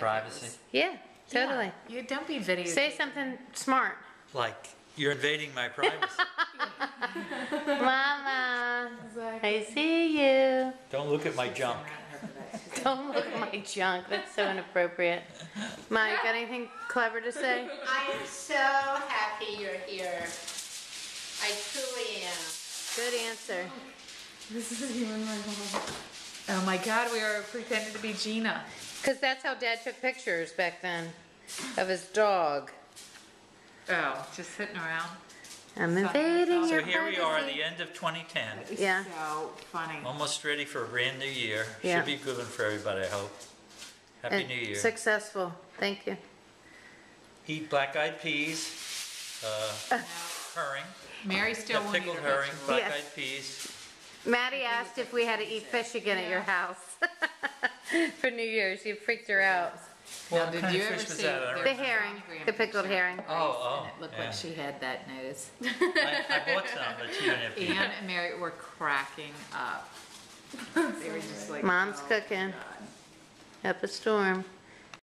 privacy? Yeah, totally. Yeah, you don't be videotaping. Say something smart. Like, you're invading my privacy. Mama, Exactly. I see you. Don't look at my junk. Don't look at my junk. That's so inappropriate. Ma, you got anything clever to say? I am so happy you're here. I truly am. Good answer. This is even my mom. Oh my God, we are pretending to be Gina. Because that's how Dad took pictures back then of his dog. Oh, just sitting around. I'm invading So your here we are at privacy. the end of 2010. It's Yeah. so funny. Almost ready for a brand new year. Yeah. Should be good one for everybody, I hope. Happy And New Year. Successful. Thank you. Eat black-eyed peas, herring, Mary still won't eat pickled her herring, vegetables. black-eyed peas. Maddie asked if we had to eat fish again at your house for New Year's. You freaked her out. Well, Now, what kind of fish was that? I don't The remember. herring, the pickled herring. Oh, And it looked yeah. like she had that nose. I bought some, but you didn't have to eat Ann them. and Mary were cracking up. They were just like, Mom's oh, cooking. God. Up a storm.